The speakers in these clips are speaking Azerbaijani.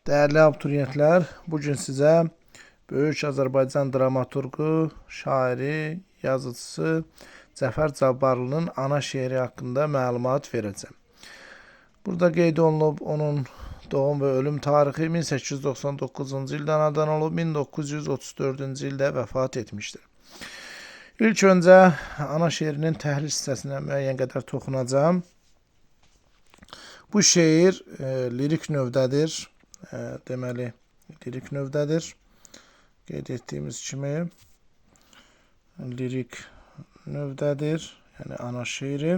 Değerli abituriyentlər, bugün sizə böyük Azərbaycan dramaturqu, şairi, yazıcısı Cəfər Cabbarlının ana şeiri haqqında məlumat verəcəm. Burada qeyd olunub onun doğum və ölüm tarixi 1899-cu ildə anadan olub, 1934-cü ildə vəfat etmişdir. İlk öncə ana şeirinin təhlil hissəsinə müəyyən qədər toxunacağım. Bu şeir lirik növdədir. Deməli, lirik növdədir. Qeyd etdiyimiz kimi lirik növdədir. Yəni ana şeiri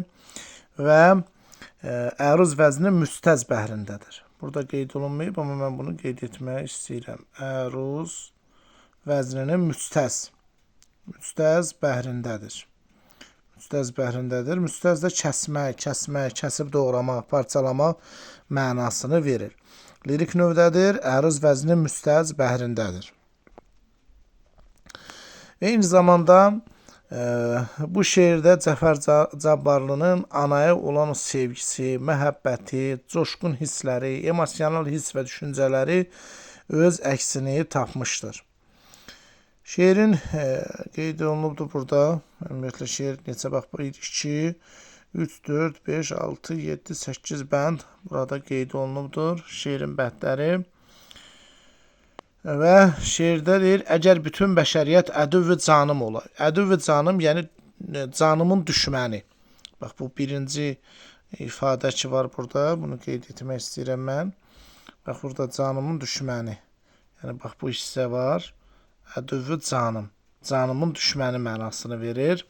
və əruz vəzni müstəz bəhrindədir. Burada qeyd olunmayıb, amma mən bunu qeyd etmək istəyirəm. Əruz vəzninin müstəz bəhrindədir. Müstəz bəhrindədir. Müstəz də kəsmək, kəsib doğramaq, parçalamaq mənasını verir. Lirik növdədir, əruz vəzni müstəz bəhrindədir. Eyni zamanda bu şeirdə Cəfər Cabbarlının anaya olan o sevgisi, məhəbbəti, coşqun hissləri, emosional hiss və düşüncələri öz əksini tapmışdır. Şeirin qeyd olunubdur burada. Ümumiyyətlə şeir neçə bax 2, 3, 4, 5, 6, 7, 8 bənd burada qeyd olunubdur. Şeirin bəndləri. Və şeirdə deyir, əgər bütün bəşəriyyət ədüv-i canım olar. Ədüv-i canım, yəni canımın düşməni. Bax, bu birinci ifadə ki var burada. Bunu qeyd etmək istəyirəm mən. Bax, burada canımın düşməni. Yəni, bax, bu hissə var. Ədüv-i canım. Canımın düşməni mənasını verir.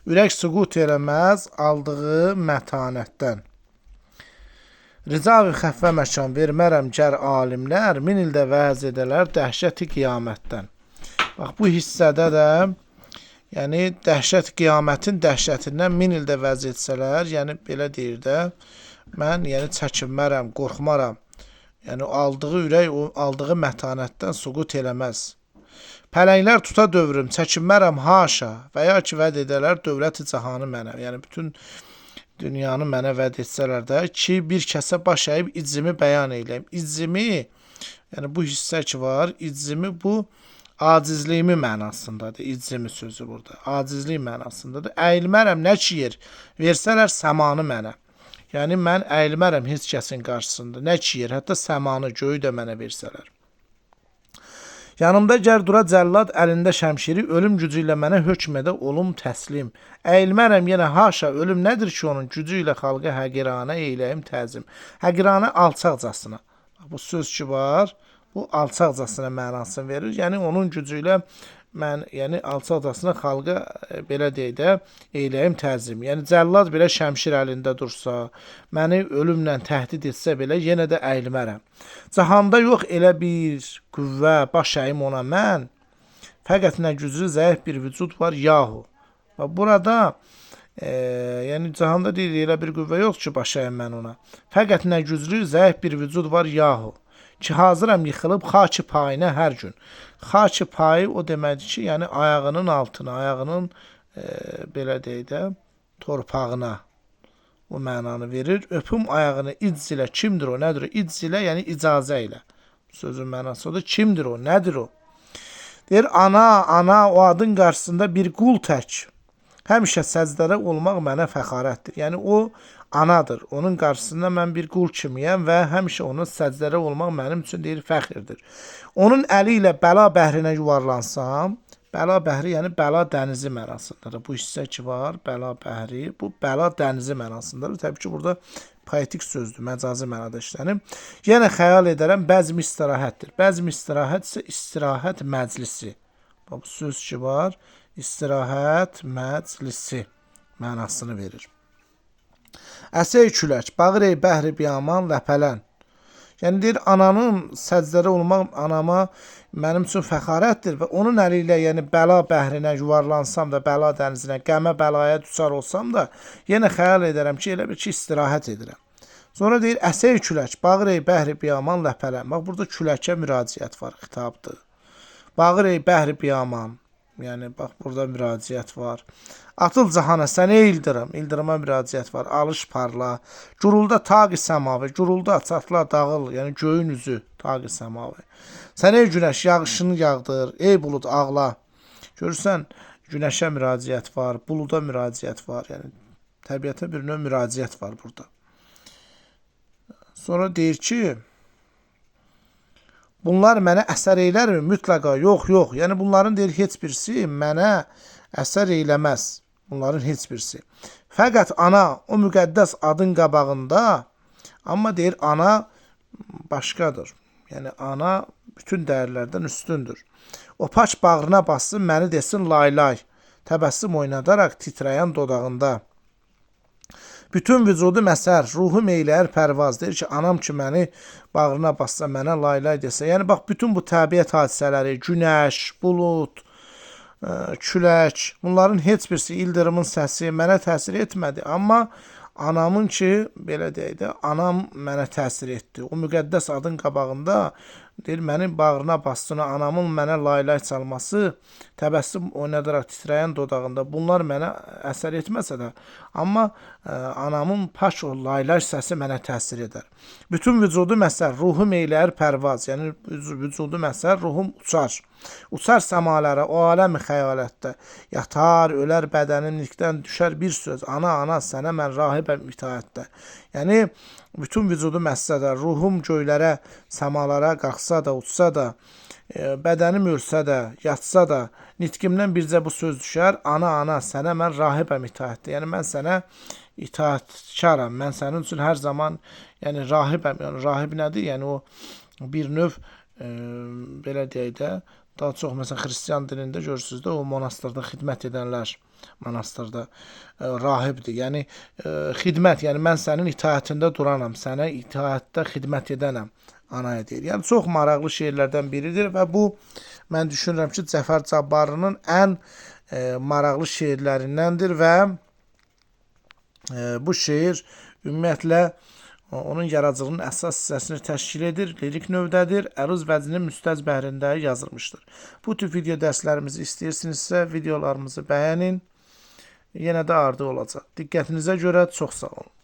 Ürək süqut eləməz aldığı mətanətdən. Rica-i xəffə məkan vermərəm gər alimlər, min ildə vəz edələr dəhşəti qiyamətdən. Bax, bu hissədə də, yəni dəhşət qiyamətin dəhşətindən min ildə vəz etsələr, yəni belə deyir də, mən yəni çəkinmərəm, qorxmaram. Yəni aldığı ürək aldığı mətanətdən süqut eləməz. Pələnglər tuta dövrüm, çəkinmərəm haşa və ya ki vəd edələr dövləti cahanı mənə. Yəni bütün dünyanı mənə vəd etsələr də ki bir kəsə baş əyib iccimi bəyan eyləyim. İccimi, yəni bu hissə ki var, iccimi bu acizliyimi mənasındadır. İccimi sözü burada. Acizlik mənasındadır. Əyilmərəm nə ki yer, versələr səmanı mənə. Yəni mən əyilmərəm heç kəsin qarşısında. Nə ki yer, hətta səmanı, göyü də mənə versələr. Yanımda gər dura cəllad əlində şəmşiri, ölüm gücü ilə mənə hökm edə olum təslim. Əyilmərəm yenə haşa, ölüm nədir ki onun gücü ilə xalqı həqiranə eyləyim təzim. Həqiranə alçaqcasına. Bu söz ki var, bu alçaqcasına mənasını verir. Yəni onun gücü ilə mən, yəni alçaqcasına xalqa belə deyək də eyləyim təzim. Yəni cəllad belə şəmşir əlində dursa, məni ölümlə təhdid etsə belə yenə də əyilmərəm. Cahanda yox elə bir qüvvə, baş əyim ona mən. Fəqət nə güclü zəif bir vücud var yahu. Və burada yəni cahanda deyir elə bir qüvvə yox ki, baş əyim mən ona. Fəqət nə güclü zəif bir vücud var yahu. Ki hazıram yıxılıb xaki payına hər gün. Xaki payı o deməkdir ki, yəni ayağının altına, ayağının belə deyək də torpağına o mənanı verir. Öpüm ayağını icz ilə, kimdir o, nədir o? İcz ilə, yəni icazə ilə. Sözün mənası odur. Kimdir o, nədir o? Deyir, ana, o adın qarşısında bir qul tək. Həmişə səcdədə olmaq mənə fəxarətdir. Yəni o anadır. Onun qarşısında mən bir qul kimiyəm və həmişə onun səcdədə olmaq mənim üçün deyir fəxirdir. Onun əli ilə bəla bəhrinə yuvarlansam, bəla bəhri yəni bəla dənizi mənasındadır. Bu hissə ki var, bəla bəhri, bu bəla dənizi mənasındadır. Təbii ki burada poetik sözdür, məcazi mənada işlənib. Yenə xəyal edərəm bəzm istirahətdir. Bəzm istirahət isə istirahət məclisi. Bu söz ki var, istirahət məclisi mənasını verir. Əsəy külək, bağır ey bəhri biyaman ləpələn. Yəni deyir, ananın səcdədə olmaq anama mənim üçün fəxarətdir və onun əli ilə yəni bəla bəhrinə yuvarlansam da, bəla dənizinə, qəmə bəlaya düçar olsam da, yenə xəyal edərəm ki, elə bir ki, istirahət edirəm. Sonra deyir, əsəy külək, bağır ey bəhri biyaman ləpələn. Bax, burada küləkə müraciət var, xitabdır. Bağır ey bəhri biyaman. Yəni bax burada müraciət var. Atıl cahana sən ey ildırım, ildırıma müraciət var. Alış parla, gurulda taqi səmavi, gurulda çatla dağıl, yəni göyün üzü taqi səmavi. Sən ey günəş yağışını yağdır, ey bulud ağla. Görürsən, günəşə müraciət var, buluda müraciət var. Yəni təbiətə bir növ müraciət var burada. Sonra deyir ki, bunlar mənə əsər eylərmi? Mütləqa yox, yox. Yəni bunların deyir heç birisi mənə əsər eyləməz. Bunların heç birisi. Fəqət ana o müqəddəs adın qabağında, amma deyir ana başqadır. Yəni ana bütün dəyərlərdən üstündür. O paç bağrına bassın, məni desin lay lay. Təbəssüm oynadaraq titrəyən dodağında. Bütün vücudu məsər, ruhu meyləyər pərvaz. Deyir ki, anam ki məni bağrına bassa, mənə lay lay desə. Yəni bax bütün bu təbiət hadisələri, günəş, bulud, külək, bunların heç birisi ildırımın səsi mənə təsir etmədi. Amma anamın ki, belə deyək də, anam mənə təsir etdi. O müqəddəs adın qabağında deyir, mənim bağrına bastığına, anamın mənə laylay çalması, təbəssüm oynadaraq titrəyən dodağında, bunlar mənə əsər etməsə də, amma anamın paş o laylay səsi mənə təsir edər. Bütün vücudu məsər, ruhu meyləyər pərvaz, yəni vücudu məsər, ruhum uçar. Uçar səmalara, o aləmi xəyalətdə, yatar, ölər bədənimlikdən düşər bir söz, ana, ana, sənə mən rahibəm itaətdə. Yəni, bütün vücudu məssə də, ruhum göylərə, səmalara qalxsa da, uçsa da, bədənim ölsə də, yatsa da, nitqimdən bircə bu söz düşər, ana, ana, sənə mən rahibəm itaətdə. Yəni, mən sənə itaətkaram, mən sənin üçün hər zaman, yəni rahibəm. Yəni, rahib nədir? Yəni, o bir növ, belə deyək də, daha çox məsələn xristian dilində görürsünüz də o monastırda xidmət edənlər monastırda rahibdir. Yəni xidmət, yəni mən sənin itaətində duranam, sənə itaətdə xidmət edənəm anaya deyir. Yəni çox maraqlı şeirlərdən biridir və bu mən düşünürəm ki, Cəfər Cabbarlının ən maraqlı şeirlərindəndir və bu şeir ümumiyyətlə onun yaradıcılığının əsas hissəsini təşkil edir, lirik növdədir, əruz vəzinin müstəz bəhrində yazılmışdır. Bu tip video dərslərimizi istəyirsinizsə, videolarımızı bəyənin, yenə də ardı olacaq. Diqqətinizə görə çox sağ olun.